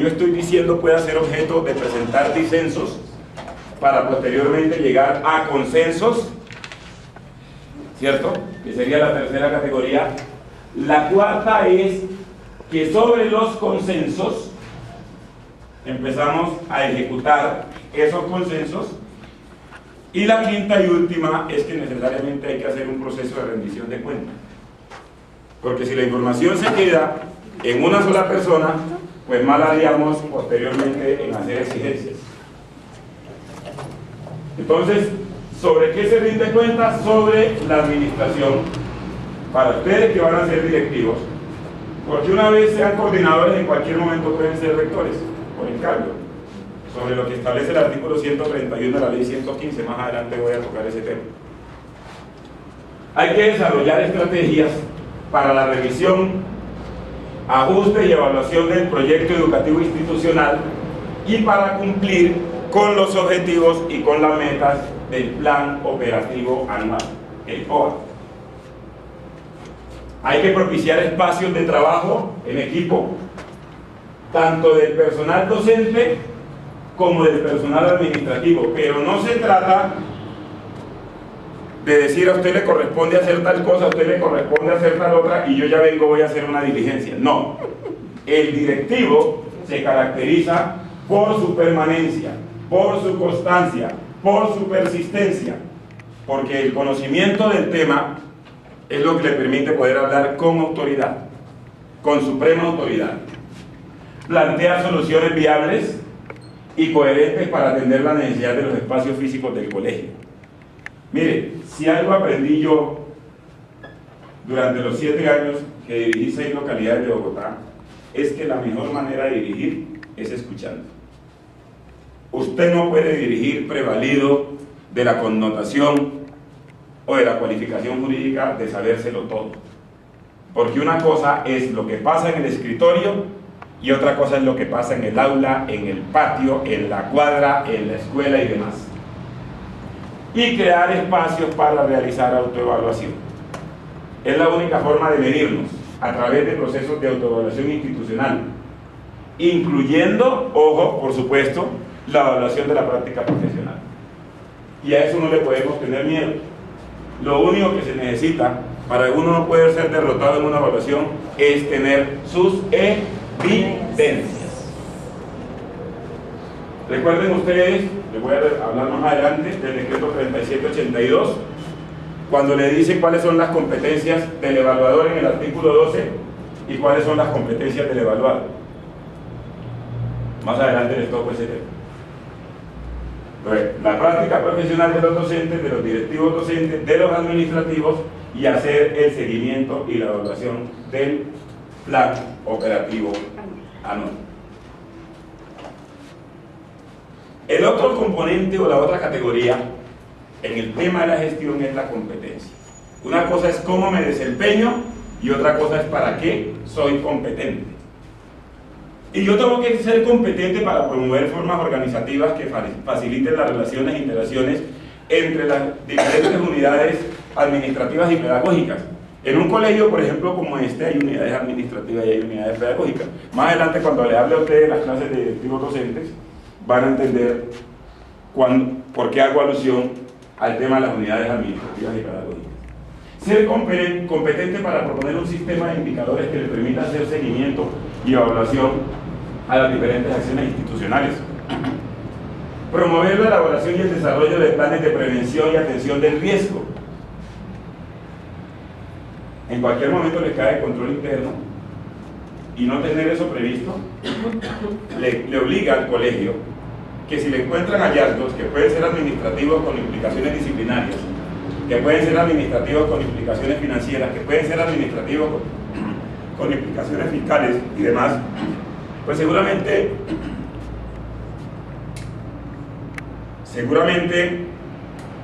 yo estoy diciendo pueda ser objeto de presentar disensos para posteriormente llegar a consensos, ¿cierto? Que sería la tercera categoría. La cuarta es que sobre los consensos empezamos a ejecutar esos consensos. Y la quinta y última es que necesariamente hay que hacer un proceso de rendición de cuentas. Porque si la información se queda en una sola persona, pues mal haríamos posteriormente en hacer exigencias. Entonces, ¿sobre qué se rinde cuenta? Sobre la administración, para ustedes que van a ser directivos, porque una vez sean coordinadores, en cualquier momento pueden ser rectores, por encargo, sobre lo que establece el artículo 131 de la ley 115, más adelante voy a tocar ese tema. Hay que desarrollar estrategias para la revisión, ajuste y evaluación del proyecto educativo institucional y para cumplir con los objetivos y con las metas del Plan Operativo Anual, el POA. Hay que propiciar espacios de trabajo en equipo, tanto del personal docente como del personal administrativo, pero no se trata de decir a usted le corresponde hacer tal cosa, a usted le corresponde hacer tal otra y yo ya vengo, voy a hacer una diligencia. No, el directivo se caracteriza por su permanencia, por su constancia, por su persistencia, porque el conocimiento del tema es lo que le permite poder hablar con autoridad, con suprema autoridad. Plantea soluciones viables y coherentes para atender la necesidad de los espacios físicos del colegio. Mire, si algo aprendí yo durante los 7 años que dirigí 6 localidades de Bogotá, es que la mejor manera de dirigir es escuchando. Usted no puede dirigir prevalido de la connotación o de la cualificación jurídica de sabérselo todo, porque una cosa es lo que pasa en el escritorio y otra cosa es lo que pasa en el aula, en el patio, en la cuadra, en la escuela y demás. Y crear espacios para realizar autoevaluación. Es la única forma de medirnos, a través de procesos de autoevaluación institucional, incluyendo, ojo, por supuesto, la evaluación de la práctica profesional. Y a eso no le podemos tener miedo. Lo único que se necesita para que uno no poder ser derrotado en una evaluación es tener sus evidencias. Recuerden ustedes, les voy a hablar más adelante del decreto 3782, cuando le dice cuáles son las competencias del evaluador en el artículo 12 y cuáles son las competencias del evaluado. Más adelante les toco ese tema. Entonces, la práctica profesional de los docentes, de los directivos docentes, de los administrativos y hacer el seguimiento y la evaluación del plan operativo anual. El otro componente o la otra categoría en el tema de la gestión es la competencia. Una cosa es cómo me desempeño y otra cosa es para qué soy competente. Y yo tengo que ser competente para promover formas organizativas que faciliten las relaciones e interacciones entre las diferentes unidades administrativas y pedagógicas. En un colegio, por ejemplo, como este, hay unidades administrativas y hay unidades pedagógicas. Más adelante, cuando le hable a ustedes de las clases de directivos docentes, van a entender por qué hago alusión al tema de las unidades administrativas y pedagógicas. Ser competente para proponer un sistema de indicadores que le permita hacer seguimiento y evaluación a las diferentes acciones institucionales. Promover la elaboración y el desarrollo de planes de prevención y atención del riesgo. En cualquier momento les cae control interno y no tener eso previsto le obliga al colegio que si le encuentran hallazgos que pueden ser administrativos con implicaciones disciplinarias, que pueden ser administrativos con implicaciones financieras, que pueden ser administrativos con implicaciones fiscales y demás, pues seguramente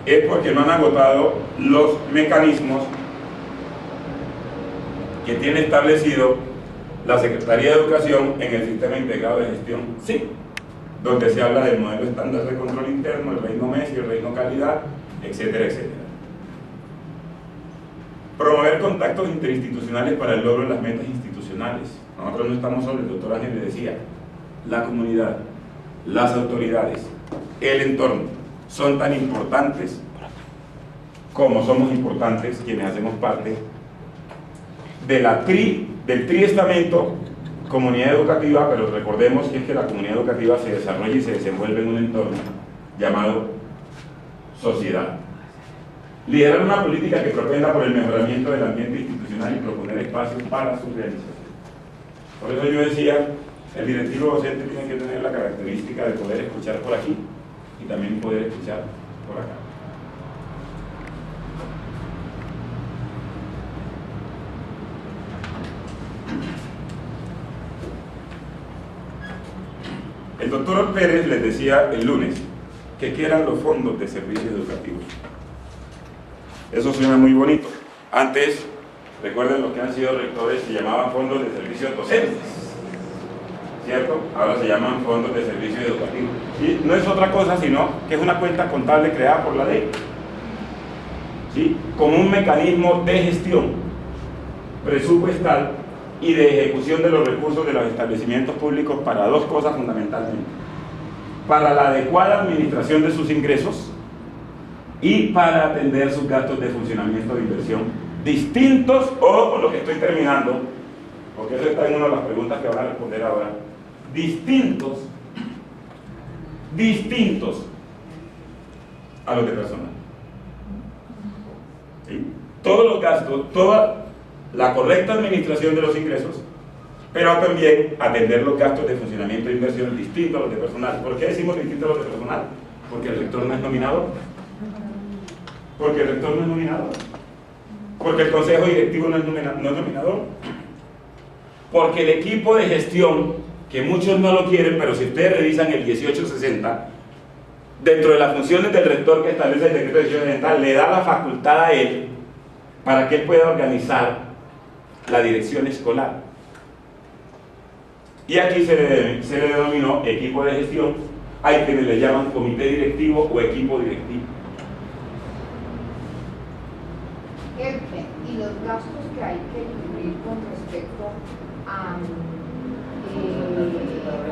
es porque no han agotado los mecanismos que tiene establecido la Secretaría de Educación en el Sistema Integrado de Gestión, sí, donde se habla del modelo estándar de control interno, el reino MES y el reino calidad, etcétera, etcétera. Promover contactos interinstitucionales para el logro de las metas institucionales. Nosotros no estamos solos, el doctor Ángel le decía, la comunidad, las autoridades, el entorno son tan importantes como somos importantes quienes hacemos parte de del triestamento comunidad educativa, pero recordemos que es que la comunidad educativa se desarrolla y se desenvuelve en un entorno llamado sociedad. Liderar una política que propenda por el mejoramiento del ambiente institucional y proponer espacios para su realización. Por eso yo decía, el directivo docente tiene que tener la característica de poder escuchar por aquí y también poder escuchar por acá. El doctor Pérez les decía el lunes que qué eran los fondos de servicios educativos. Eso suena muy bonito. Antes, recuerden los que han sido rectores, se llamaban fondos de servicios docentes, ¿cierto? Ahora se llaman fondos de servicios educativos. Y no es otra cosa sino que es una cuenta contable creada por la ley, ¿sí? Como un mecanismo de gestión presupuestal y de ejecución de los recursos de los establecimientos públicos para dos cosas fundamentalmente: para la adecuada administración de sus ingresos y para atender sus gastos de funcionamiento de inversión distintos, o por lo que estoy terminando, porque eso está en una de las preguntas que van a responder ahora, distintos a los de personal. ¿Sí? Todos los gastos, toda la correcta administración de los ingresos, pero también atender los gastos de funcionamiento de inversión distintos a los de personal. ¿Por qué decimos distintos a los de personal? Porque el rector no es nominador. Porque el rector no es nominador. Porque el consejo directivo no es nominador. Porque el equipo de gestión, que muchos no lo quieren, pero si ustedes revisan el 1860, dentro de las funciones del rector que establece el decreto 1860, le da la facultad a él para que él pueda organizar la dirección escolar. Y aquí se le denominó equipo de gestión. Hay quienes le llaman comité directivo o equipo directivo. Y los gastos que hay que cubrir con respecto a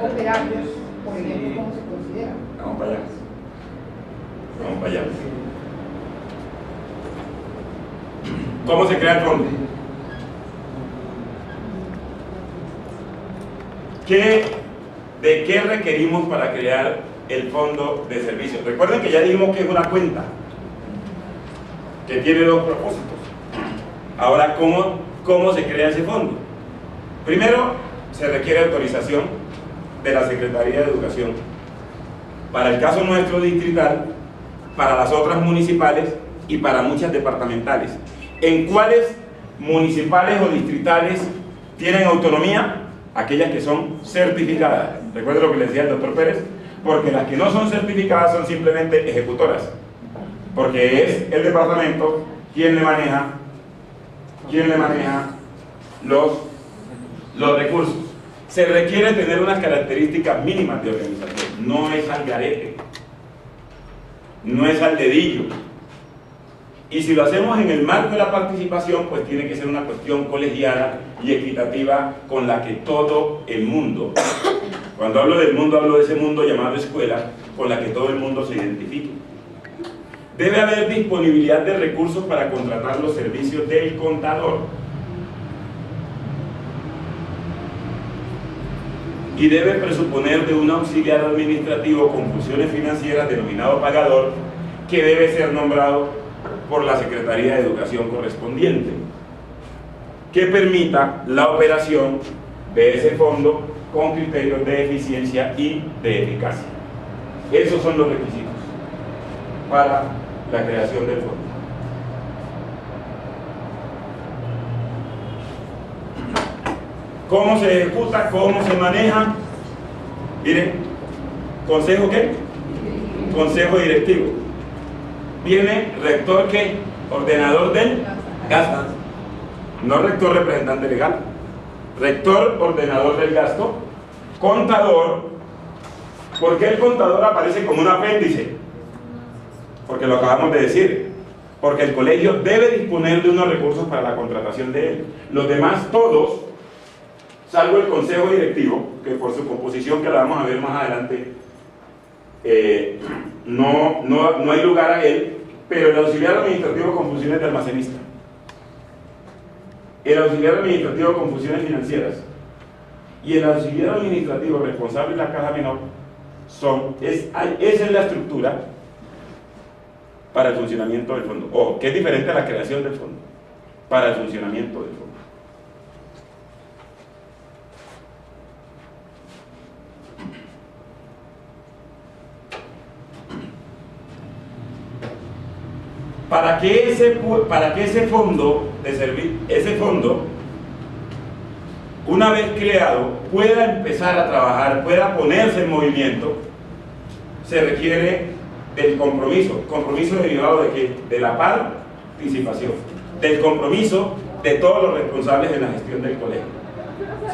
operarios, por ejemplo, ¿cómo se consideran? Vamos para allá. Vamos para allá. ¿Cómo se crea el fondo? ¿De qué requerimos para crear el fondo de servicios? Recuerden que ya dijimos que es una cuenta que tiene dos propósitos. Ahora, ¿cómo se crea ese fondo? Primero, se requiere autorización de la Secretaría de Educación. Para el caso nuestro distrital, para las otras municipales y para muchas departamentales. ¿En cuáles municipales o distritales tienen autonomía? Aquellas que son certificadas. Recuerden lo que le decía el doctor Pérez, porque las que no son certificadas son simplemente ejecutoras, porque es el departamento quien le maneja los recursos. Se requiere tener unas características mínimas de organización. No es al garete, no es al dedillo. Y si lo hacemos en el marco de la participación, pues tiene que ser una cuestión colegiada y equitativa con la que todo el mundo, cuando hablo del mundo, hablo de ese mundo llamado escuela, con la que todo el mundo se identifique. Debe haber disponibilidad de recursos para contratar los servicios del contador. Y debe presuponer de un auxiliar administrativo con funciones financieras denominado pagador, que debe ser nombrado por la Secretaría de Educación correspondiente, que permita la operación de ese fondo con criterios de eficiencia y de eficacia. Esos son los requisitos para la creación del fondo. ¿Cómo se ejecuta? ¿Cómo se maneja? Miren, ¿consejo qué? Consejo directivo. Viene rector ¿qué? Ordenador del gasto. No rector representante legal. Rector ordenador del gasto. Contador. ¿Por qué el contador aparece como un apéndice? Porque lo acabamos de decir. Porque el colegio debe disponer de unos recursos para la contratación de él. Los demás todos salvo el consejo directivo, que por su composición, que la vamos a ver más adelante, no hay lugar a él, pero el auxiliar administrativo con funciones de almacenista, el auxiliar administrativo con funciones financieras y el auxiliar administrativo responsable de la caja menor esa es la estructura para el funcionamiento del fondo, o que es diferente a la creación del fondo, para el funcionamiento del fondo. Para que ese fondo una vez creado pueda empezar a trabajar, pueda ponerse en movimiento, se requiere del compromiso derivado de ¿qué? De la participación, del compromiso de todos los responsables en la gestión del colegio.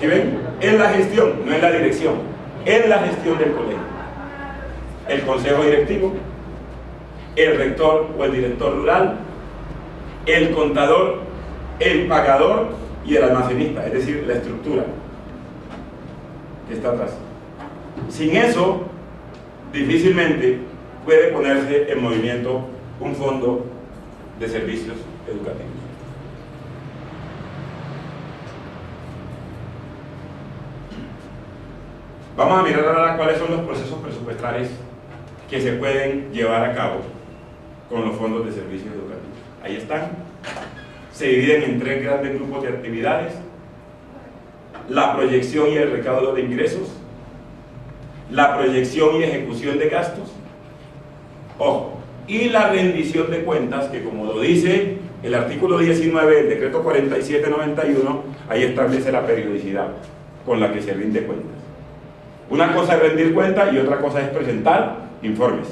¿Sí ven? En la gestión, no en la dirección, en la gestión del colegio. El consejo directivo, el rector o el director rural, el contador, el pagador y el almacenista, es decir, la estructura que está atrás. Sin eso, difícilmente puede ponerse en movimiento un fondo de servicios educativos. Vamos a mirar ahora cuáles son los procesos presupuestales que se pueden llevar a cabo con los fondos de servicios educativos. Ahí están. Se dividen en 3 grandes grupos de actividades: la proyección y el recaudo de ingresos, la proyección y ejecución de gastos, ojo, y la rendición de cuentas, que como lo dice el artículo 19 del decreto 4791, ahí establece la periodicidad con la que se rinde cuentas. Una cosa es rendir cuentas y otra cosa es presentar informes.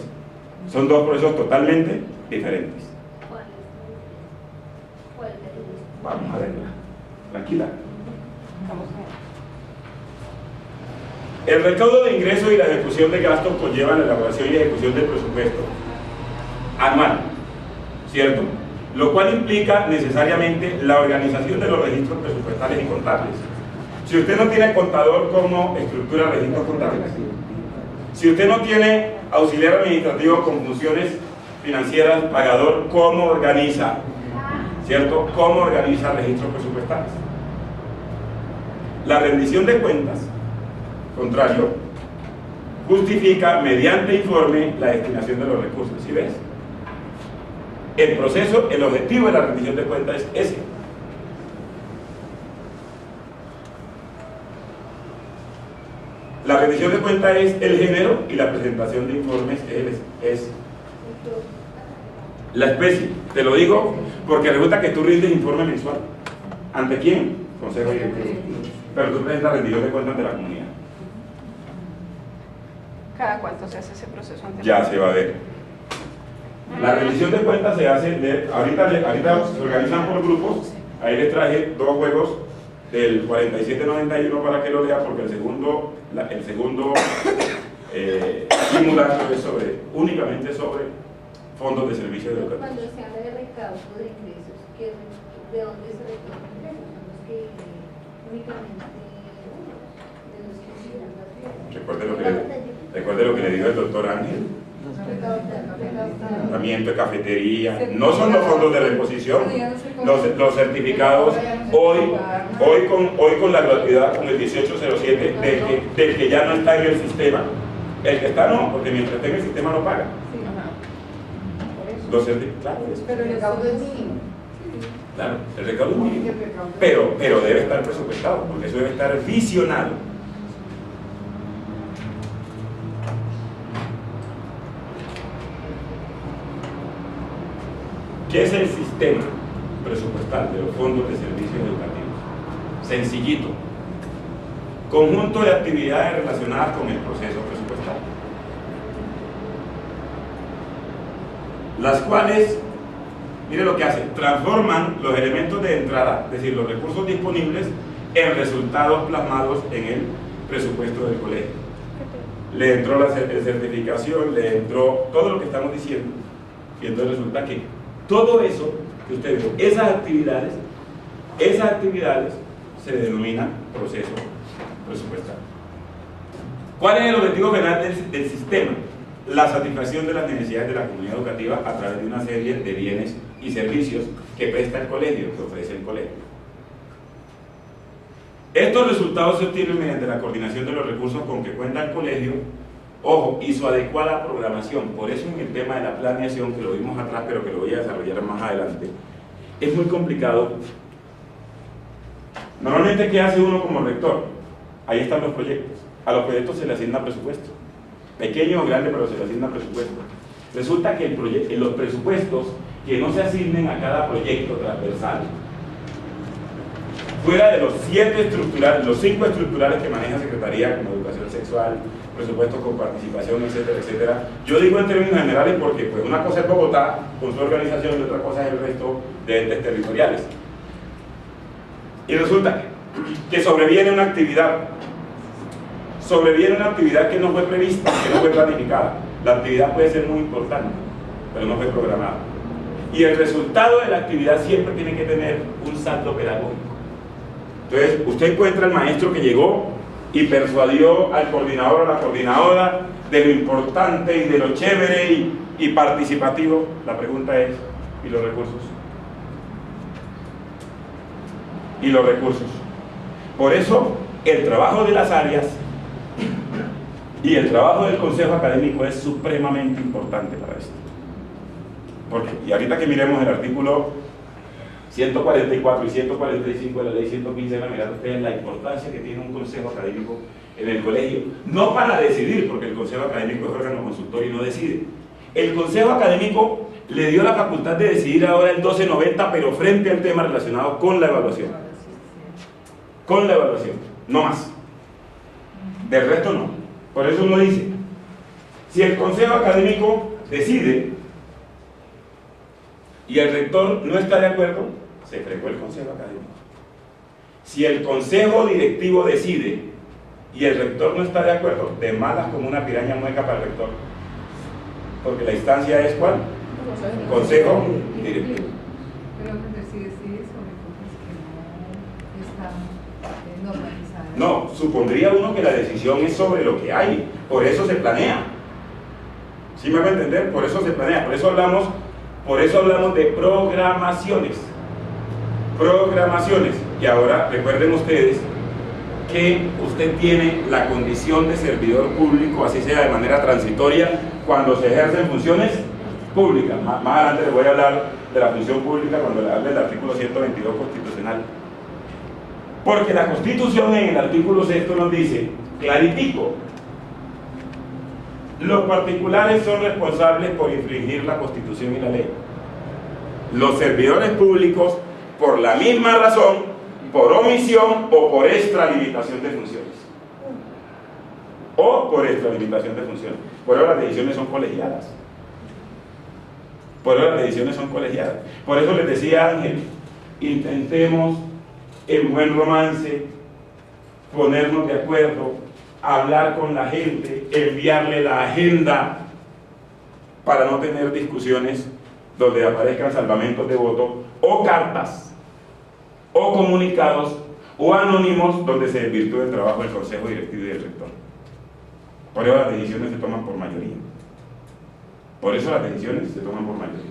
Son 2 procesos totalmente diferentes. Vamos a verla, tranquila. El recaudo de ingresos y la ejecución de gastos conllevan la elaboración y ejecución del presupuesto anual, ¿cierto? Lo cual implica necesariamente la organización de los registros presupuestales y contables. Si usted no tiene contador, ¿cómo estructura registros contables? Si usted no tiene auxiliar administrativo con funciones financieras, pagador, ¿cómo organiza? ¿Cierto? ¿Cómo organiza registros presupuestales? La rendición de cuentas, contrario, justifica mediante informe la destinación de los recursos. ¿Sí ves? El proceso, el objetivo de la rendición de cuentas es ese. La rendición de cuentas es el género y la presentación de informes es la especie. Te lo digo porque resulta que tú rindes informe mensual. ¿Ante quién? Consejo directivo. Pero tú presentas rendición de cuentas de la comunidad. ¿Cada cuánto se hace ese proceso? Ya se va a ver. La rendición de cuentas se hace, ahorita se organizan por grupos. Ahí les traje 2 juegos del 4791 para que lo lea, porque el segundo simulacro es únicamente sobre fondos de servicios educativos. Cuando se habla de recaudo de ingresos, ¿de dónde se recaudan ingresos? Son los que únicamente de los que giran las fiestas. Recuerde lo que le dijo el doctor Ángel. Tratamiento de cafetería, no son los fondos de reposición, los certificados hoy con la gratuidad, con el 1807 del que ya no está en el sistema. El que está no, porque mientras esté en el sistema no paga. Los certificados. Pero el recaudo es mínimo. Claro, el recaudo es mínimo, pero debe estar presupuestado, porque eso debe estar visionado. ¿Qué es el sistema presupuestal de los fondos de servicios educativos? Sencillito. Conjunto de actividades relacionadas con el proceso presupuestal, las cuales, mire lo que hacen, transforman los elementos de entrada, es decir, los recursos disponibles, en resultados plasmados en el presupuesto del colegio. Le entró la certificación, le entró todo lo que estamos diciendo, y entonces resulta que todo eso que usted ve, esas actividades se denomina proceso presupuestal. ¿Cuál es el objetivo final del sistema? La satisfacción de las necesidades de la comunidad educativa a través de una serie de bienes y servicios que presta el colegio, que ofrece el colegio. Estos resultados se obtienen mediante la coordinación de los recursos con que cuenta el colegio, ojo, y su adecuada programación. Por eso en el tema de la planeación, que lo vimos atrás, pero que lo voy a desarrollar más adelante, es muy complicado. Normalmente, ¿qué hace uno como rector? Ahí están los proyectos. A los proyectos se le asigna presupuesto. Pequeño o grande, pero se le asigna presupuesto. Resulta que los presupuestos que no se asignen a cada proyecto transversal, fuera de los 7 estructurales, los 5 estructurales que maneja Secretaría, como educación sexual, presupuestos con participación, etcétera, etcétera. Yo digo en términos generales porque pues, una cosa es Bogotá con su organización y otra cosa es el resto de entes territoriales. Y resulta que sobreviene una actividad que no fue prevista, que no fue planificada. La actividad puede ser muy importante, pero no fue programada. Y el resultado de la actividad siempre tiene que tener un saldo pedagógico. Entonces, usted encuentra al maestro que llegó y persuadió al coordinador o a la coordinadora de lo importante y de lo chévere y participativo. La pregunta es, ¿y los recursos? ¿Y los recursos? Por eso, el trabajo de las áreas y el trabajo del consejo académico es supremamente importante para esto. Porque, y ahorita que miremos el artículo 144 y 145 de la ley 115, van a mirar ustedes la importancia que tiene un consejo académico en el colegio. No para decidir, porque el consejo académico es órgano consultor y no decide. El consejo académico le dio la facultad de decidir ahora el 1290, pero frente al tema relacionado con la evaluación. Con la evaluación, no más. Del resto no. Por eso uno dice, si el consejo académico decide y el rector no está de acuerdo, se fregó el consejo académico. Si el consejo directivo decide y el rector no está de acuerdo, de malas como una piraña mueca para el rector. Porque la instancia es ¿cuál? Consejo directivo. Pero si decide sobre cosas que no están normalizadas. No, supondría uno que la decisión es sobre lo que hay, por eso se planea. ¿Sí me va a entender? Por eso se planea, por eso hablamos de programaciones. Programaciones. Y ahora recuerden ustedes que usted tiene la condición de servidor público, así sea de manera transitoria, cuando se ejercen funciones públicas. Más adelante les voy a hablar de la función pública cuando le hable del artículo 122 constitucional. Porque la Constitución en el artículo 6 nos dice, claritico, los particulares son responsables por infringir la Constitución y la ley. Los servidores públicos, por la misma razón, por omisión o por extralimitación de funciones. O por extralimitación de funciones. Por eso las decisiones son colegiadas. Por eso las decisiones son colegiadas. Por eso les decía Ángel, intentemos en buen romance ponernos de acuerdo, hablar con la gente, enviarle la agenda para no tener discusiones donde aparezcan salvamentos de voto o cartas o comunicados o anónimos donde se desvirtúe el trabajo del consejo directivo y del rector. Por eso las decisiones se toman por mayoría. Por eso las decisiones se toman por mayoría.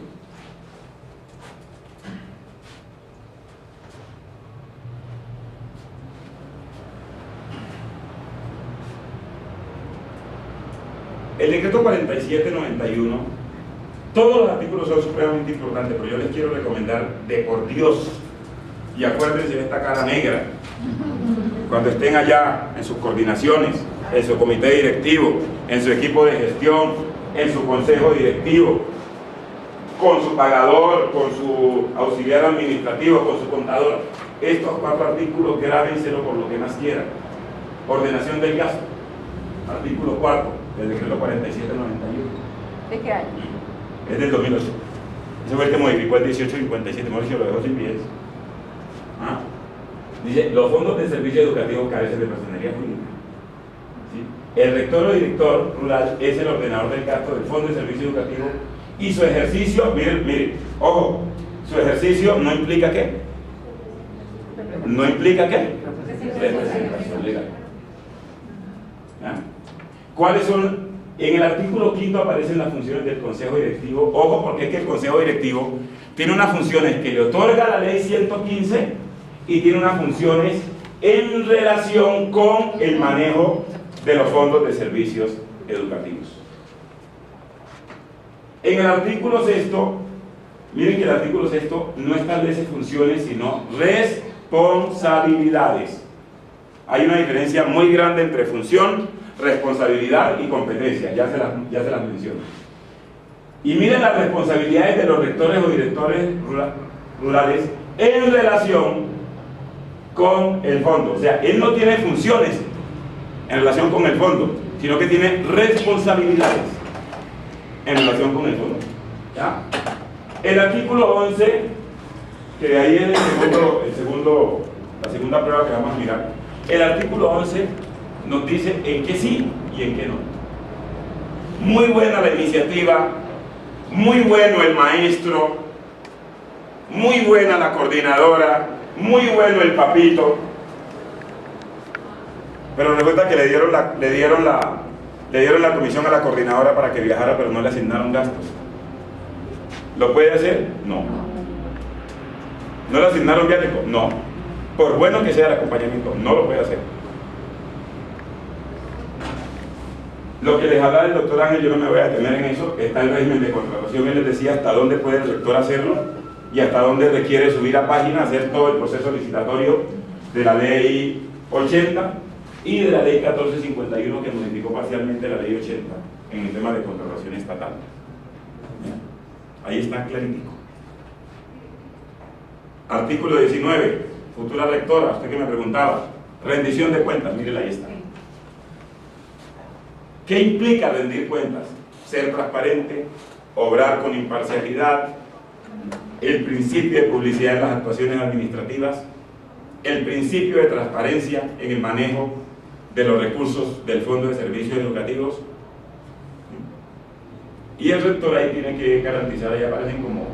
El decreto 4791, todos los artículos son supremamente importantes, pero yo les quiero recomendar de por Dios, y acuérdense de esta cara negra, cuando estén allá en sus coordinaciones, en su comité directivo, en su equipo de gestión, en su consejo directivo, con su pagador, con su auxiliar administrativo, con su contador, estos 4 artículos grábenselo por lo que más quieran. Ordenación del gasto, artículo 4 del decreto 4791. ¿De qué año? Es del 2008. Ese fue el que modificó el 1857, Mauricio lo dejó sin pies. ¿Ah? Dice, los fondos de servicio educativo carecen de personería jurídica. ¿Sí? El rector o director rural es el ordenador del gasto del fondo de servicio educativo y su ejercicio, miren, ojo, su ejercicio no implica ¿qué? No implica ¿qué? representación legal. ¿Ya? ¿Cuáles son? En el artículo 5 aparecen las funciones del Consejo Directivo. Ojo, porque es que el Consejo Directivo tiene unas funciones que le otorga la ley 115 y tiene unas funciones en relación con el manejo de los fondos de servicios educativos. En el artículo 6, miren que el artículo 6 no establece funciones, sino responsabilidades. Hay una diferencia muy grande entre función, responsabilidad y competencia, ya se las menciono. Y miren las responsabilidades de los rectores o directores rurales en relación con el fondo. O sea, él no tiene funciones en relación con el fondo, sino que tiene responsabilidades en relación con el fondo. ¿Ya? El artículo 11, que de ahí es la segunda prueba que vamos a mirar, el artículo 11 nos dice en qué sí y en qué no. Muy buena la iniciativa, muy bueno el maestro, muy buena la coordinadora, muy bueno el papito, pero resulta que le dieron la comisión a la coordinadora para que viajara, pero no le asignaron gastos. ¿Lo puede hacer? No. ¿No le asignaron viático? No. Por bueno que sea el acompañamiento, no lo puede hacer. Lo que les hablaba el doctor Ángel, yo no me voy a detener en eso, está el régimen de contratación. Él les decía hasta dónde puede el rector hacerlo y hasta dónde requiere subir a página, hacer todo el proceso licitatorio de la ley 80 y de la ley 1451 que modificó parcialmente la ley 80 en el tema de contratación estatal. Ahí está claritico. Artículo 19, futura rectora, usted que me preguntaba, rendición de cuentas, mírela, ahí está. ¿Qué implica rendir cuentas? Ser transparente, obrar con imparcialidad, el principio de publicidad en las actuaciones administrativas, el principio de transparencia en el manejo de los recursos del Fondo de Servicios Educativos. Y el rector ahí tiene que garantizar, ahí aparecen como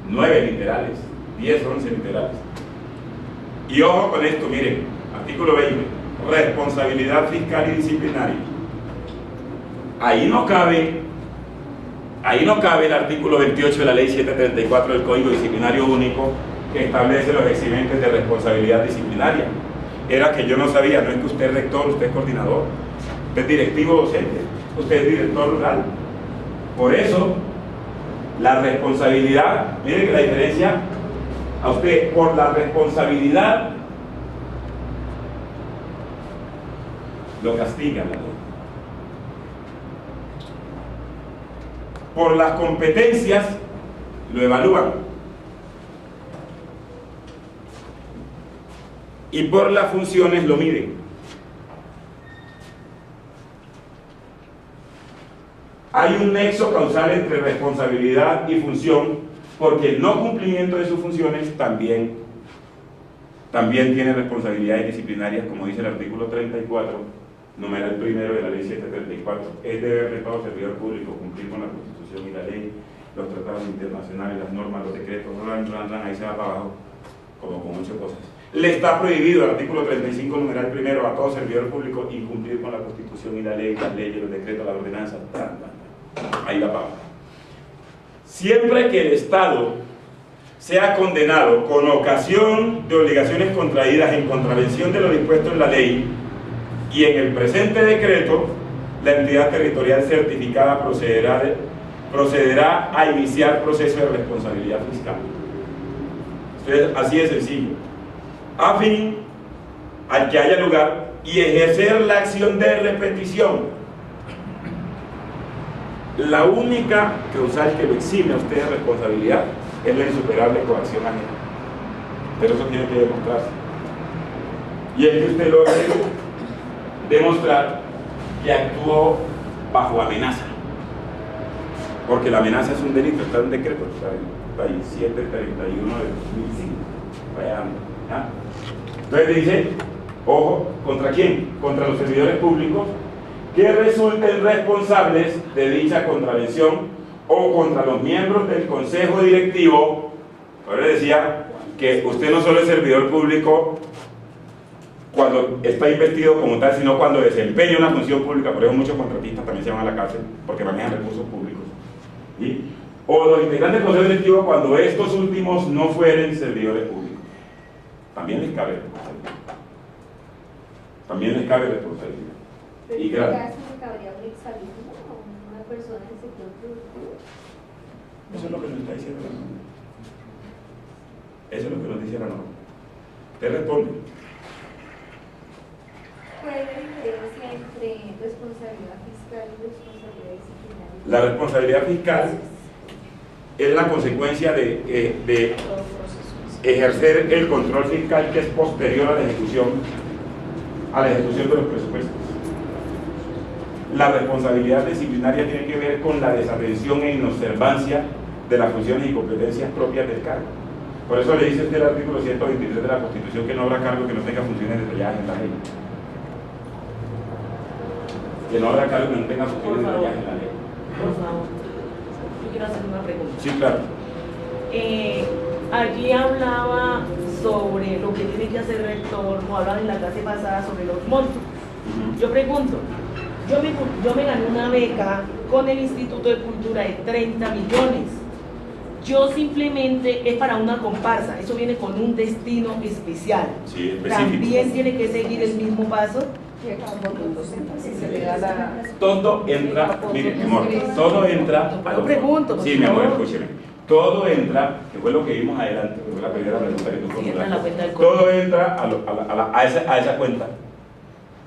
9 literales, 10, 11 literales. Y ojo con esto, miren, artículo 20, responsabilidad fiscal y disciplinaria. Ahí no cabe el artículo 28 de la ley 734 del Código Disciplinario Único, que establece los eximentes de responsabilidad disciplinaria. Era que yo no sabía, no es que usted es rector, usted es coordinador, usted es directivo docente, usted es director rural. Por eso, la responsabilidad, mire que la diferencia, a usted por la responsabilidad lo castiga la ley. Por las competencias lo evalúan. Y por las funciones lo miden. Hay un nexo causal entre responsabilidad y función, porque el no cumplimiento de sus funciones también tiene responsabilidades disciplinarias, como dice el artículo 34, numeral primero de la ley 734. Es deber de todo servidor público cumplir con la Constitución y la ley, los tratados internacionales, las normas, los decretos, ahí se va para abajo, como con 8 cosas. Le está prohibido el artículo 35, numeral primero, a todo servidor público incumplir con la Constitución y la ley, las leyes, los decretos, las ordenanzas, ahí la paga. Siempre que el Estado sea condenado con ocasión de obligaciones contraídas en contravención de lo dispuesto en la ley y en el presente decreto, la entidad territorial certificada procederá a iniciar proceso de responsabilidad fiscal. Entonces, así de sencillo. A fin al que haya lugar y ejercer la acción de repetición. La única causal que lo exime a usted de responsabilidad es la insuperable coacción ajena. Pero eso tiene que demostrarse. Y es que usted logra demostrar que actuó bajo amenaza. Porque la amenaza es un delito, está en un decreto, está en 731 de 2005. Vaya, ¿ya? Entonces dice, ojo, ¿contra quién? Contra los servidores públicos que resulten responsables de dicha contravención o contra los miembros del consejo directivo. Ahora decía que usted no solo es servidor público cuando está investido como tal, sino cuando desempeña una función pública. Por eso muchos contratistas también se van a la cárcel porque manejan recursos públicos. ¿Sí? O los integrantes del Consejo Directivo cuando estos últimos no fueren servidores públicos. También les cabe responsabilidad. También les cabe responsabilidad. Pero Y en claro, este caso me cabría un exalumno o una persona del sector productivo. eso es lo que nos está diciendo la norma. Eso es lo que nos dice la norma. Usted responde. ¿Cuál es la diferencia entre responsabilidad fiscal y responsabilidad disciplinaria? La responsabilidad fiscal es la consecuencia de ejercer el control fiscal que es posterior a la ejecución de los presupuestos. La responsabilidad disciplinaria tiene que ver con la desatención e inobservancia de las funciones y competencias propias del cargo. Por eso le dice el artículo 123 de la Constitución que no habrá cargo que no tenga funciones detalladas en la ley. Que no habrá cargo que no tenga funciones detalladas en la ley. Por favor, yo quiero hacer una pregunta. Sí, claro. Allí hablaba sobre lo que tiene que hacer el rector, o hablaban en la clase pasada sobre los montos. Yo pregunto, yo me gané una beca con el Instituto de Cultura de 30 millones. Yo simplemente es para una comparsa, eso viene con un destino especial. Sí, específico. También tiene que seguir el mismo paso. Todo entra, mire, mi amor, todo entra. Yo pregunto, Sí, mi amor, escúcheme. Todo entra, que fue lo que vimos adelante, que fue la primera pregunta que tú formulaste. Todo entra a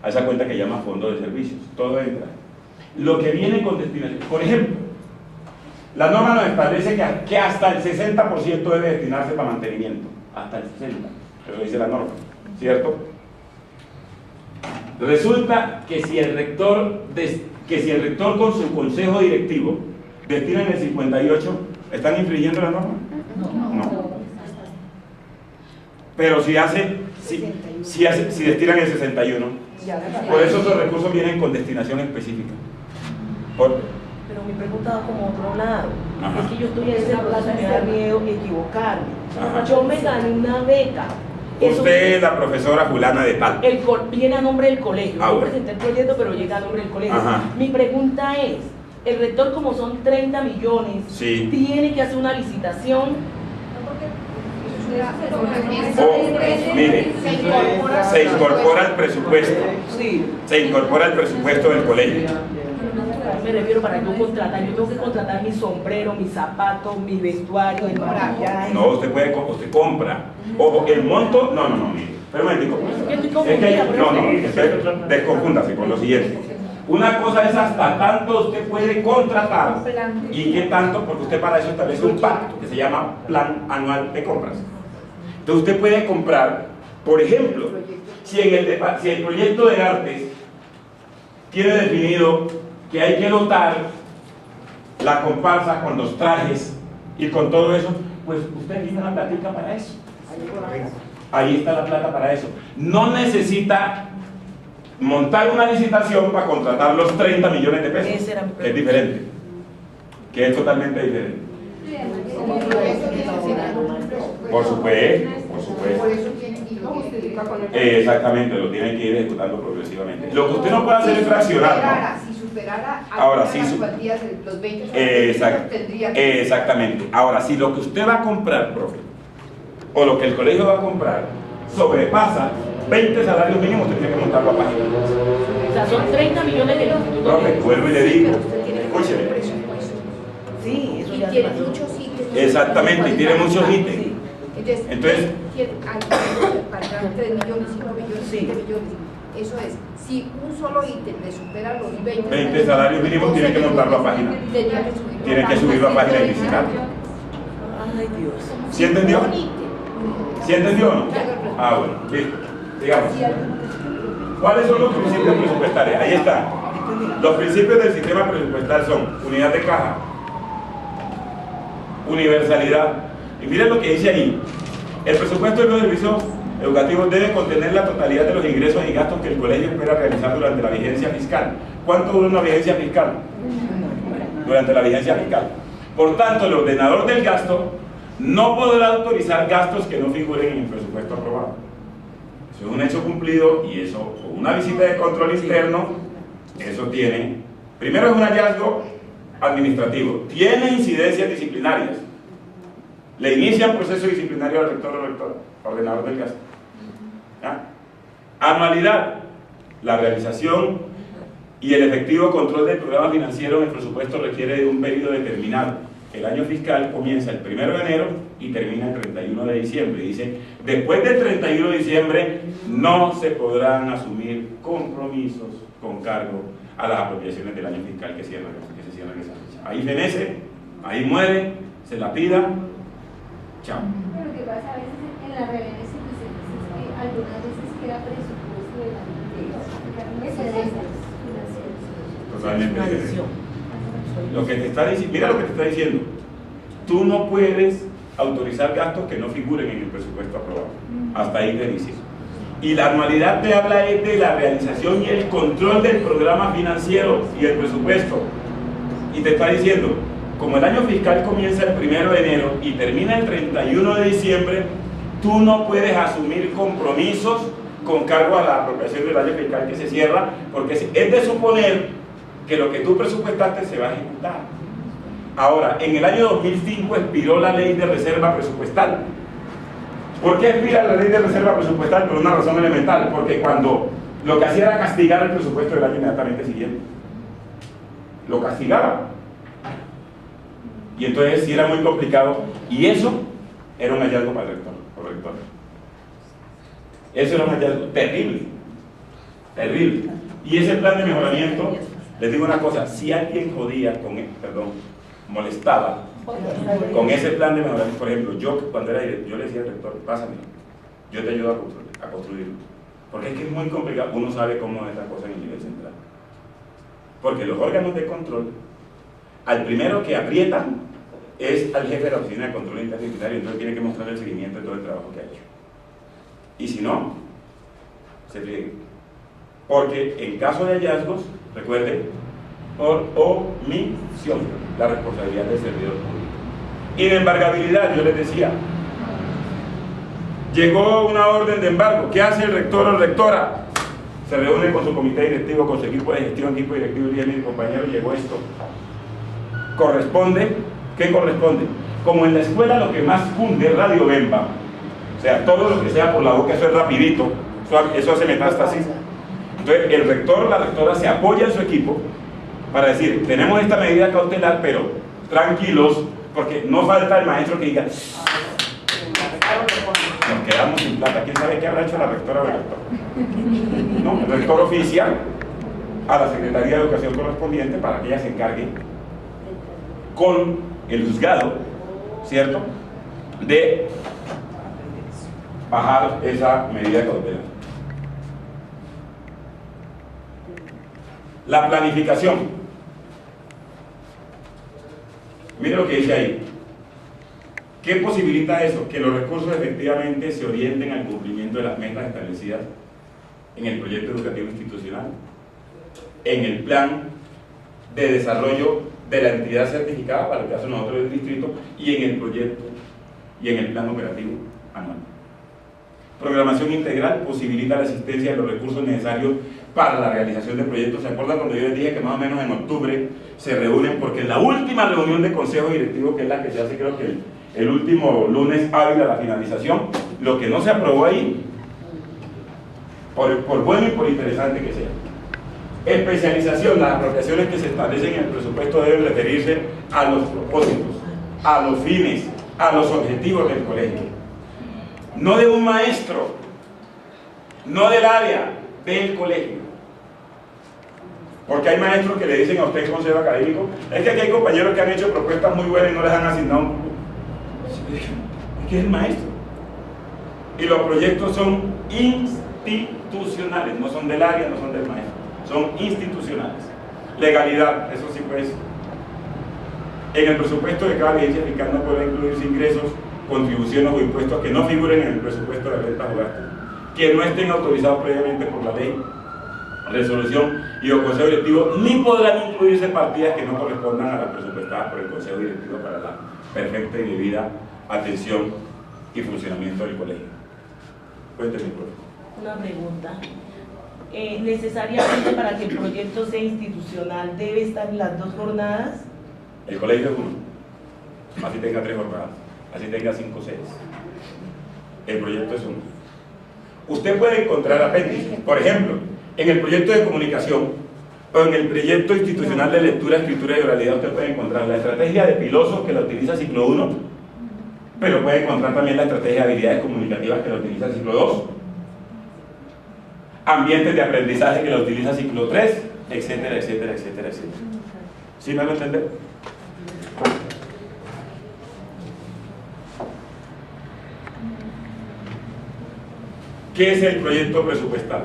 esa cuenta que llama fondo de servicios. Todo entra. Lo que viene con destinación, por ejemplo, la norma nos establece que hasta el 60% debe destinarse para mantenimiento. Hasta el 60%. Eso dice la norma, ¿cierto? Resulta que si el rector con su consejo directivo destinan el 58%, ¿están infringiendo la norma? No. Pero si destinan el 61%, por eso esos recursos vienen con destinación específica. Pero mi pregunta va como otro lado. Ajá. Es que yo estoy en ese plazo y me da miedo equivocarme. Ajá. Yo me gané una beca. Usted es la profesora fulana de tal. Viene a nombre del colegio. Yo Bueno. presenté el proyecto, pero llega a nombre del colegio. Ajá. Mi pregunta es, el rector, como son 30 millones, Sí. tiene que hacer una licitación. Mire, se incorpora al presupuesto. Sí. Se incorpora al presupuesto del colegio. Me refiero para yo contratar. Yo tengo que contratar mi sombrero, mis zapatos, mi vestuario, el maquillaje. No, usted compra. Ojo, el monto, no, mire. Pero un momentico. Desconfúndase con lo siguiente. Una cosa es hasta tanto usted puede contratar y qué tanto, porque usted para eso establece un pacto que se llama Plan Anual de Compras. Entonces usted puede comprar, por ejemplo, si el proyecto de artes tiene definido que hay que dotar la comparsa con los trajes y con todo eso, pues usted tiene una platica para eso. Ahí está la plata para eso. No necesita montar una licitación para contratar los 30 millones de pesos. Ese era mi que es diferente. Que es totalmente diferente. Por supuesto. Exactamente, lo tienen que ir ejecutando progresivamente. Lo que usted no puede hacer es fraccionar, ¿no? Si superara Ahora, sí, las cuantías de los 20 tendría que... Exactamente. Ahora, si lo que usted va a comprar, profe, o lo que el colegio va a comprar, sobrepasa 20 salarios mínimos, usted tiene que montar la página. O sea, son 30 millones de institutos. Profe, vuelvo y le digo, escúcheme. Sí, eso ya tiene se pasó. muchos ítems. Exactamente, y tiene muchos ítems. Sí. Entonces hay que pagar 3 millones, 5 millones, 7 millones. Eso es, si un solo ítem le supera los 20 salarios mínimos, tiene que montar la página. Tiene que subir la página y visitar. Ay, Dios. ¿Sí entendió? ¿Sí entendió o no? Ah, bueno, listo. Digamos. ¿Cuáles son los principios presupuestarios? Ahí están. Los principios del sistema presupuestal son unidad de caja, universalidad. Y miren lo que dice ahí. El presupuesto de los servicios educativos debe contener la totalidad de los ingresos y gastos que el colegio espera realizar durante la vigencia fiscal. ¿Cuánto dura una vigencia fiscal? Durante la vigencia fiscal. Por tanto, el ordenador del gasto no podrá autorizar gastos que no figuren en el presupuesto aprobado. Eso es un hecho cumplido y eso, con una visita de control interno, eso tiene, primero es un hallazgo administrativo, tiene incidencias disciplinarias. Le inician proceso disciplinario al rector o rectora, ordenador del gasto. ¿Ya? Anualidad, la realización y el efectivo control del programa financiero en el presupuesto requiere de un periodo determinado. El año fiscal comienza el 1 de enero y termina el 31 de diciembre. Dice, después del 31 de diciembre no se podrán asumir compromisos con cargo a las apropiaciones del año fiscal que se cierran esa fecha. Ahí fenece, ahí muere, se la pida, chao. Pero lo que pasa a veces en las reuniones institucionales es que algunas veces queda presupuesto de la totalmente diferente. Lo que te está diciendo, mira lo que te está diciendo, tú no puedes autorizar gastos que no figuren en el presupuesto aprobado. Hasta ahí te dice. Y la anualidad te habla de la realización y el control del programa financiero y el presupuesto. Y te está diciendo, como el año fiscal comienza el 1 de enero y termina el 31 de diciembre, tú no puedes asumir compromisos con cargo a la apropiación del año fiscal que se cierra, porque es de suponer que lo que tú presupuestaste se va a ejecutar. Ahora, en el año 2005 expiró la ley de reserva presupuestal. ¿Por qué expira la ley de reserva presupuestal? Por una razón elemental, porque cuando lo que hacía era castigar el presupuesto del año inmediatamente siguiente. Lo castigaba. Y entonces sí era muy complicado, y eso era un hallazgo para el rector o rectora. Eso era un hallazgo terrible, terrible. Y ese plan de mejoramiento, les digo una cosa, si alguien jodía con molestaba con ese plan de mejoramiento, por ejemplo, yo cuando era director, yo le decía al rector, pásame, yo te ayudo a construirlo, porque es que es muy complicado, uno sabe cómo es la cosa en el nivel central, porque los órganos de control, al primero que aprietan es al jefe de la oficina de control interdisciplinario, entonces tiene que mostrar el seguimiento de todo el trabajo que ha hecho, y si no, se pliegue, porque en caso de hallazgos, recuerden, por omisión, la responsabilidad del servidor público. Inembargabilidad, yo les decía, llegó una orden de embargo, ¿qué hace el rector o rectora? Se reúne con su comité directivo, con su equipo de gestión, equipo directivo y mi compañero, llegó esto. Corresponde, ¿qué corresponde? Como en la escuela lo que más cunde es Radio Bemba, o sea, todo lo que sea por la boca, eso es rapidito, eso hace metástasis. Entonces el rector o la rectora se apoya en su equipo para decir, tenemos esta medida cautelar, pero tranquilos, porque no falta el maestro que diga, nos quedamos sin plata, ¿quién sabe qué habrá hecho la rectora o el rector? No, el rector oficia a la Secretaría de Educación correspondiente para que ella se encargue con el juzgado, ¿cierto?, de bajar esa medida cautelar. La planificación. Mire lo que dice ahí. ¿Qué posibilita eso? Que los recursos efectivamente se orienten al cumplimiento de las metas establecidas en el proyecto educativo institucional, en el plan de desarrollo de la entidad certificada, para el caso de nosotros del distrito, y en el proyecto y en el plan operativo anual. Programación integral posibilita la asistencia de los recursos necesarios para la realización de proyectos. ¿Se acuerdan cuando yo les dije que más o menos en octubre se reúnen? Porque en la última reunión de consejo directivo, que es la que se hace creo que el último lunes hábil a la finalización, lo que no se aprobó ahí, por bueno y por interesante que sea, especialización. Las apropiaciones que se establecen en el presupuesto deben referirse a los propósitos, a los fines, a los objetivos del colegio, no de un maestro, no del área, del colegio. Porque hay maestros que le dicen a usted en consejo académico, es que aquí hay compañeros que han hecho propuestas muy buenas y no les han asignado un cupo. Es que es el maestro. Y los proyectos son institucionales, no son del área, no son del maestro, son institucionales. Legalidad, eso sí pues. En el presupuesto de cada agencia fiscal no puede incluirse ingresos, contribuciones o impuestos que no figuren en el presupuesto de rentas o gastos, que no estén autorizados previamente por la ley, resolución y o consejo directivo, ni podrán incluirse partidas que no correspondan a las presupuestadas por el consejo directivo para la perfecta y debida atención y funcionamiento del colegio. Cuénteme, profe. Una pregunta. ¿Necesariamente para que el proyecto sea institucional debe estar en las 2 jornadas? El colegio es uno, así tenga 3 jornadas, así tenga 5 sedes. El proyecto es uno. Usted puede encontrar apéndices, por ejemplo, en el proyecto de comunicación o en el proyecto institucional de lectura, escritura y oralidad. Usted puede encontrar la estrategia de pilosos, que la utiliza ciclo 1, pero puede encontrar también la estrategia de habilidades comunicativas, que la utiliza ciclo 2, ambientes de aprendizaje, que la utiliza ciclo 3, etcétera, etcétera, etcétera, etcétera. ¿Sí me lo entienden? ¿Qué es el proyecto presupuestal?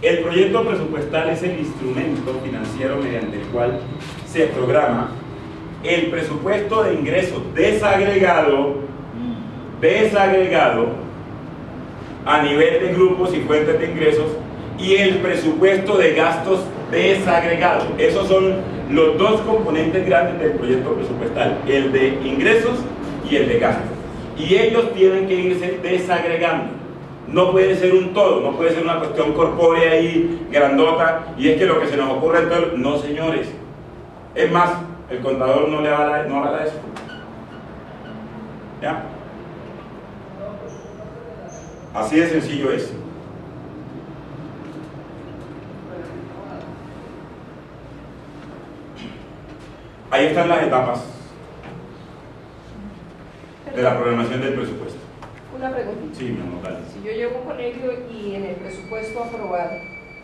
El proyecto presupuestal es el instrumento financiero mediante el cual se programa el presupuesto de ingresos desagregado a nivel de grupos y fuentes de ingresos, y el presupuesto de gastos desagregado. Esos son los 2 componentes grandes del proyecto presupuestal, el de ingresos y el de gastos. Y ellos tienen que irse desagregando. No puede ser un todo, no puede ser una cuestión corpórea ahí, grandota, y es que lo que se nos ocurre en todo... No, señores. Es más, el contador no avala eso. ¿Ya? Así de sencillo es. Ahí están las etapas de la programación del presupuesto. Una preguntita. Sí, mi amor, dale. Si yo llego a un colegio y en el presupuesto aprobado,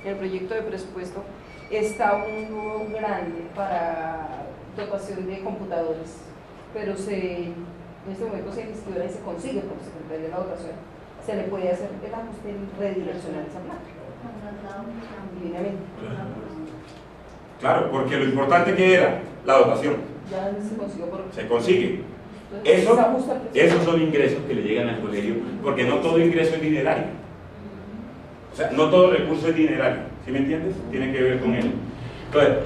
en el proyecto de presupuesto, está un nudo grande para dotación de computadores, pero en este momento se gestiona y se consigue por Secretaría de la Dotación, se le puede hacer el ajuste redireccional esa plata. Divinamente. Claro, porque lo importante que era la dotación. Ya se consiguió por... Se consigue. Esos son ingresos que le llegan al colegio, porque no todo ingreso es dinerario. O sea, no todo recurso es dinerario. ¿Sí me entiendes? Tiene que ver con él. Entonces,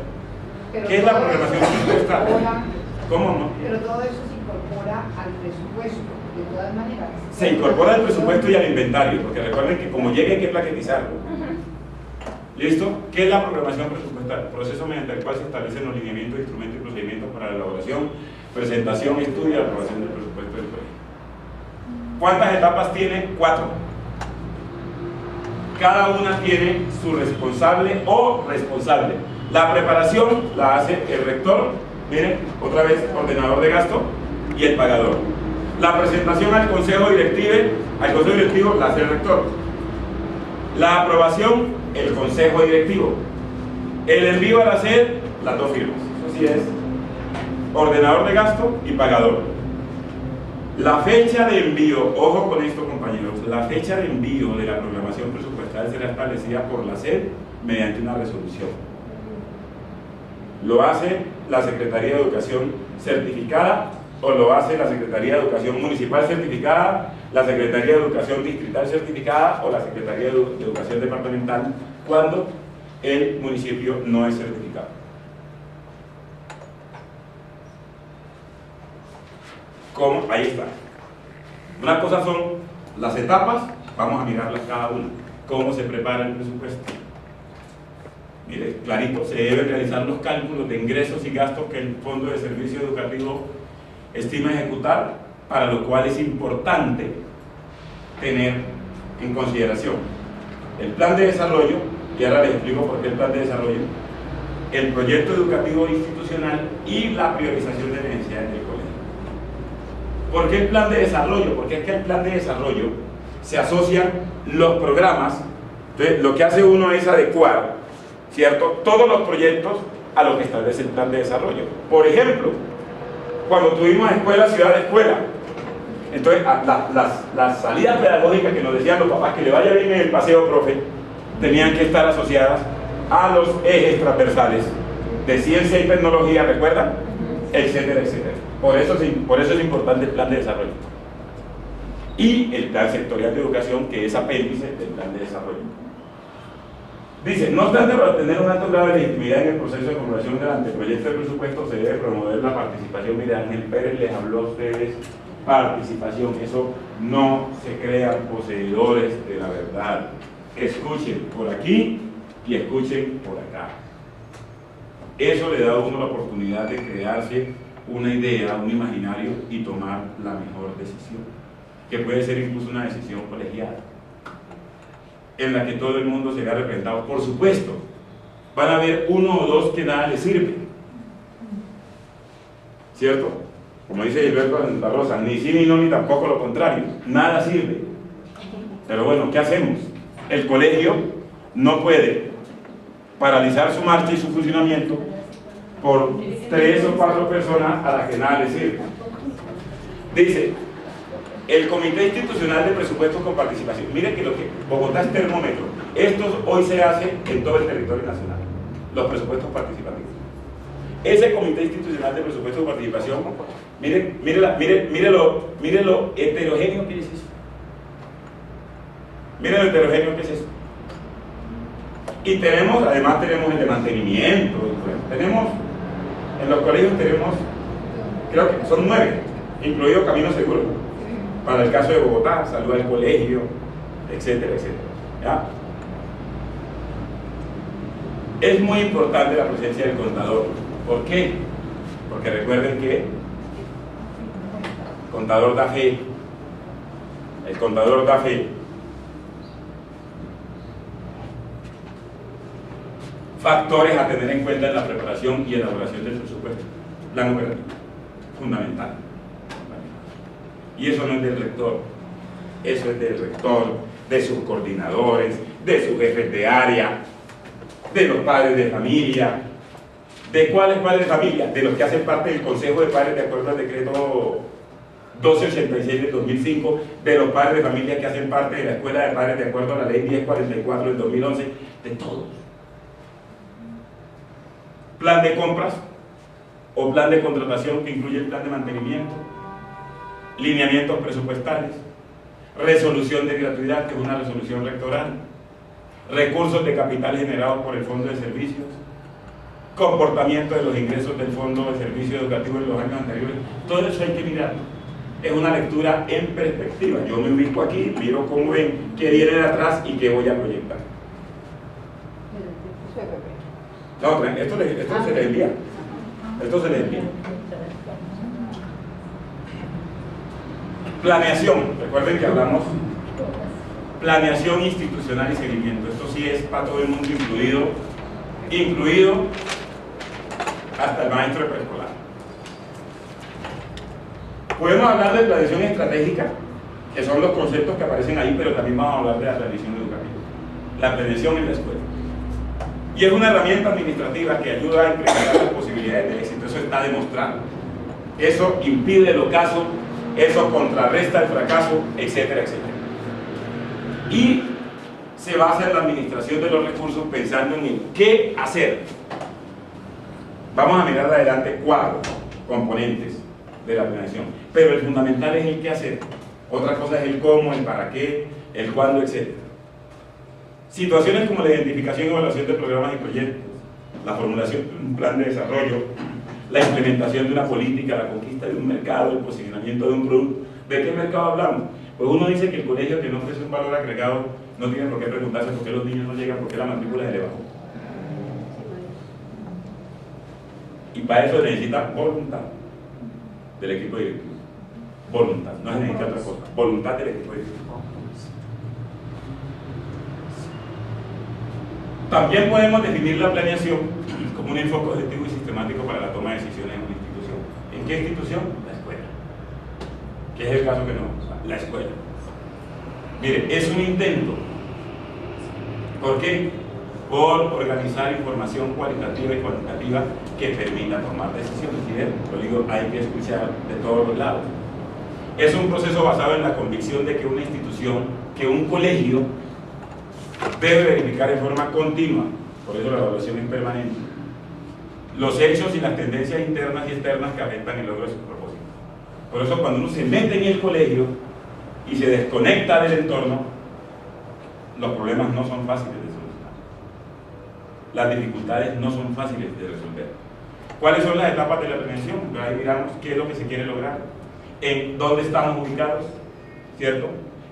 ¿qué es la programación presupuestal? ¿Cómo no? Pero todo eso se incorpora al presupuesto, de todas maneras. Se incorpora al presupuesto y al inventario, porque recuerden que como llegue hay que plaquetizarlo. ¿Listo? ¿Qué es la programación presupuestal? Proceso mediante el cual se establecen los lineamientos, instrumentos y procedimientos para la elaboración, presentación, estudio y aprobación del presupuesto del colegio. ¿Cuántas etapas tiene? 4. Cada una tiene su responsable o responsable. La preparación la hace el rector, miren, otra vez ordenador de gasto, y el pagador. La presentación al consejo directivo la hace el rector. La aprobación, el consejo directivo. El envío a la sede, las 2 firmas. Eso sí es ordenador de gasto y pagador. La fecha de envío, ojo con esto, compañeros, la fecha de envío de la programación presupuestal será establecida por la SED mediante una resolución. Lo hace la Secretaría de Educación certificada, o lo hace la Secretaría de Educación Municipal certificada, la Secretaría de Educación Distrital certificada o la Secretaría de Educación Departamental, cuando el municipio no es certificado. ¿Cómo? Ahí está. Una cosa son las etapas, vamos a mirarlas cada una. ¿Cómo se prepara el presupuesto? Mire, clarito, se deben realizar los cálculos de ingresos y gastos que el Fondo de Servicio Educativo estima ejecutar, para lo cual es importante tener en consideración el plan de desarrollo, y ahora les explico por qué el plan de desarrollo, el proyecto educativo institucional y la priorización de necesidades del colegio. ¿Por qué el plan de desarrollo? Porque es que el plan de desarrollo se asocian los programas. Entonces, lo que hace uno es adecuar, ¿cierto?, todos los proyectos a lo que establece el plan de desarrollo. Por ejemplo, cuando tuvimos escuela, ciudad, escuela, entonces las salidas pedagógicas que nos decían los papás que le vaya bien en el paseo, profe, tenían que estar asociadas a los ejes transversales de ciencia y tecnología, ¿recuerdan? Etcétera, etcétera. Por eso es importante el plan de desarrollo. Y el plan sectorial de educación, que es apéndice del plan de desarrollo. Dice, no obstante, para obtener un alto grado de legitimidad en el proceso de formulación del anteproyecto de presupuesto, se debe promover la participación. Mire, Ángel Pérez les habló a ustedes participación. Eso no se crean poseedores de la verdad. Escuchen por aquí y escuchen por acá. Eso le da a uno la oportunidad de crearse una idea, un imaginario y tomar la mejor decisión, que puede ser incluso una decisión colegiada, en la que todo el mundo se vea representado. Por supuesto, van a haber uno o dos que nada les sirve, ¿cierto? Como dice Gilberto Santa Rosa, ni sí ni no, ni tampoco lo contrario, nada sirve. Pero bueno, ¿qué hacemos? El colegio no puede paralizar su marcha y su funcionamiento por 3 o 4 personas a las que nada les sirve. Dice, el Comité Institucional de Presupuestos con Participación. Miren que lo que Bogotá es termómetro. Esto hoy se hace en todo el territorio nacional, los presupuestos participativos. Ese Comité Institucional de Presupuestos con Participación, mire lo heterogéneo que es eso. Miren lo heterogéneo que es eso. Y además tenemos el de mantenimiento, tenemos, en los colegios tenemos, creo que son 9, incluido Camino Seguro, para el caso de Bogotá, salud al colegio, etcétera, etcétera. ¿Ya? Es muy importante la presencia del contador. ¿Por qué? Porque recuerden que el contador da fe. El contador da fe. Factores a tener en cuenta en la preparación y elaboración del presupuesto. Plan operativo, fundamental. Y eso no es del rector, eso es del rector, de sus coordinadores, de sus jefes de área, de los padres de familia. ¿De cuáles padres de familia? De los que hacen parte del Consejo de Padres de acuerdo al decreto 1286 del 2005, de los padres de familia que hacen parte de la Escuela de Padres de acuerdo a la Ley 1044 del 2011, de todos. Plan de compras o plan de contratación que incluye el plan de mantenimiento, lineamientos presupuestales, resolución de gratuidad, que es una resolución rectoral, recursos de capital generados por el Fondo de Servicios, comportamiento de los ingresos del Fondo de Servicios Educativos en los años anteriores. Todo eso hay que mirar. Es una lectura en perspectiva. Yo me ubico aquí, miro cómo ven, qué viene de atrás y qué voy a proyectar. No, esto se les envía. Esto se les envía. Planeación. Recuerden que hablamos planeación institucional y seguimiento. Esto sí es para todo el mundo incluido hasta el maestro de preescolar. Podemos hablar de planeación estratégica, que son los conceptos que aparecen ahí, pero también vamos a hablar de la planeación educativa. La planeación en la escuela. Y es una herramienta administrativa que ayuda a incrementar las posibilidades de éxito. Eso está demostrado. Eso impide el ocaso, eso contrarresta el fracaso, etcétera, etcétera. Y se basa en la administración de los recursos pensando en qué hacer. Vamos a mirar adelante 4 componentes de la planeación, pero el fundamental es el qué hacer. Otra cosa es el cómo, el para qué, el cuándo, etc. Situaciones como la identificación y evaluación de programas y proyectos, la formulación de un plan de desarrollo, la implementación de una política, la conquista de un mercado, el posicionamiento de un producto. ¿De qué mercado hablamos? Pues uno dice que el colegio que no ofrece un valor agregado no tiene por qué preguntarse por qué los niños no llegan, por qué la matrícula es elevada. Y para eso se necesita voluntad del equipo directivo. Voluntad, no se necesita otra cosa. Voluntad del equipo directivo. También podemos definir la planeación como un enfoque objetivo y sistemático para la toma de decisiones en una institución. ¿En qué institución? La escuela. ¿Qué es el caso que no? La escuela. Mire, es un intento. ¿Por qué? Por organizar información cualitativa y cuantitativa que permita tomar decisiones. ¿Sí? Lo digo, hay que escuchar de todos los lados. Es un proceso basado en la convicción de que una institución, que un colegio, debe verificar en forma continua, por eso la evaluación es permanente, los hechos y las tendencias internas y externas que afectan el logro de sus propósitos. Por eso cuando uno se mete en el colegio y se desconecta del entorno, los problemas no son fáciles de solucionar. Las dificultades no son fáciles de resolver. ¿Cuáles son las etapas de la planeación? Ahí miramos qué es lo que se quiere lograr. en dónde estamos ubicados, ¿cierto?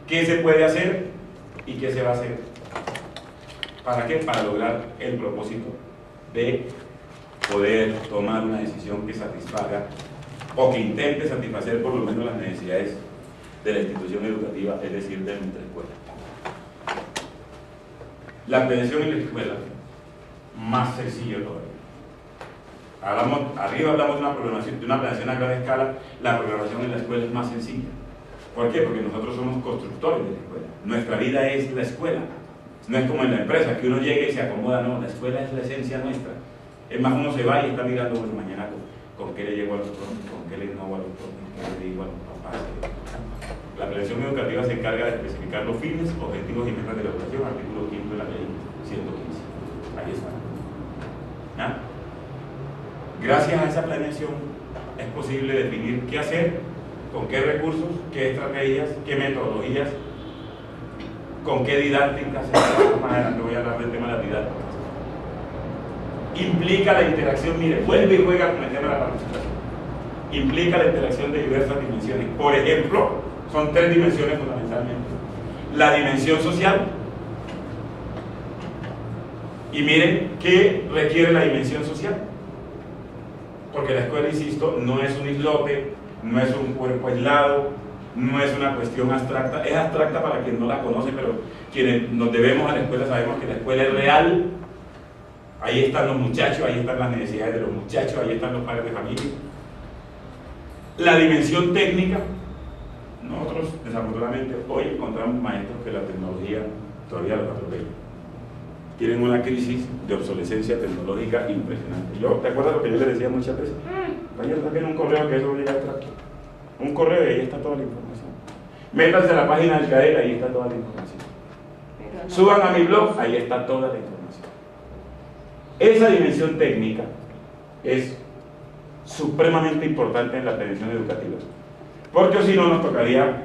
¿Qué se puede hacer y qué se va a hacer? ¿Para qué? Para lograr el propósito de poder tomar una decisión que satisfaga o que intente satisfacer por lo menos las necesidades de la institución educativa, es decir, de nuestra escuela. La planeación en la escuela, más sencilla todavía. Arriba hablamos de una planeación a gran escala. La programación en la escuela es más sencilla. ¿Por qué? Porque nosotros somos constructores de la escuela. Nuestra vida es la escuela. No es como en la empresa, que uno llega y se acomoda. No, la escuela es la esencia nuestra. Es más, uno se va y está mirando, bueno, mañana con qué le llego a los profes, con qué le innovo a los profes, con qué le digo a los papás. La planeación educativa se encarga de especificar los fines, objetivos y metas de la educación, artículo 5 de la ley 115. Ahí está. ¿Ah? Gracias a esa planeación es posible definir qué hacer, con qué recursos, qué estrategias, qué metodologías, con qué didácticas. Más adelante voy a hablar del tema de las didácticas. Implica la interacción, mire, vuelve y juega con el tema de la participación. Implica la interacción de diversas dimensiones. Por ejemplo, son 3 dimensiones fundamentalmente. La dimensión social. Y miren qué requiere la dimensión social. Porque la escuela, insisto, no es un islote, no es un cuerpo aislado, no es una cuestión abstracta. Es abstracta para quien no la conoce, pero quienes nos debemos a la escuela sabemos que la escuela es real. Ahí están los muchachos, ahí están las necesidades de los muchachos, ahí están los padres de familia. La dimensión técnica. Nosotros, desafortunadamente, hoy encontramos maestros que la tecnología todavía los atropella. Tienen una crisis de obsolescencia tecnológica impresionante. ¿Te acuerdas lo que yo les decía muchas veces? Vayan, saquen un correo que eso llega atrás. Un correo y ahí está toda la información. Métanse a la página del CAEL, ahí está toda la información. Suban a mi blog, ahí está toda la información. Esa dimensión técnica es supremamente importante en la planeación educativa. Porque si no nos tocaría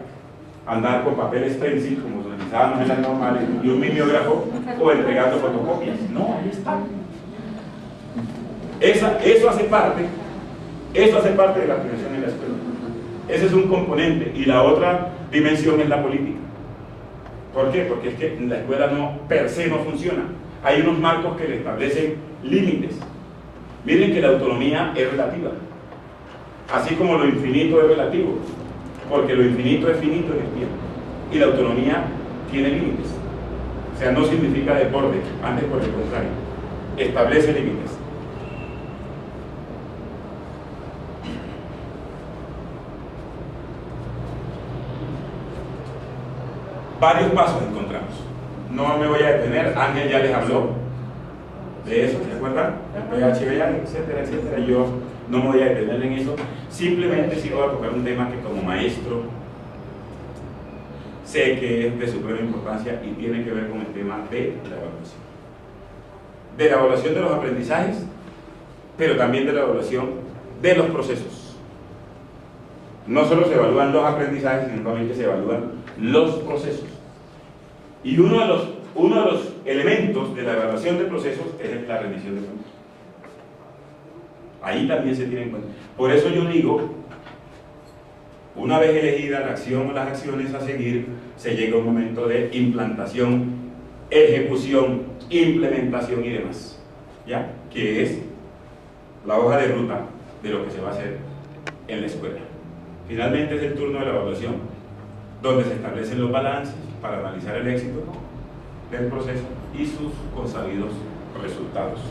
andar con papel stencil como se utilizábamos en las normales y un mimeógrafo o entregando fotocopias. No, ahí está. Eso hace parte de la planeación en la escuela. Ese es un componente. Y la otra dimensión es la política. ¿Por qué? Porque es que la escuela no, per se no funciona. Hay unos marcos que le establecen límites. Miren que la autonomía es relativa. Así como lo infinito es relativo. Porque lo infinito es finito en el tiempo. Y la autonomía tiene límites. O sea, no significa desborde, antes por el contrario. Establece límites. Varios pasos encontramos. No me voy a detener, Ángel ya les habló de eso, ¿se acuerdan? El PHBA, etcétera, etcétera. Yo no me voy a detener en eso. Simplemente sí voy a tocar un tema que como maestro sé que es de suprema importancia y tiene que ver con el tema de la evaluación. De la evaluación de los aprendizajes, pero también de la evaluación de los procesos. No solo se evalúan los aprendizajes, sino también que se evalúan los procesos. Y uno de los elementos de la evaluación de procesos es la rendición de cuentas. Ahí también se tiene en cuenta. Por eso yo digo, una vez elegida la acción o las acciones a seguir, se llega a un momento de implantación, ejecución, implementación y demás, ¿ya? Que es la hoja de ruta de lo que se va a hacer en la escuela. Finalmente es el turno de la evaluación, donde se establecen los balances para analizar el éxito del proceso y sus consabidos resultados.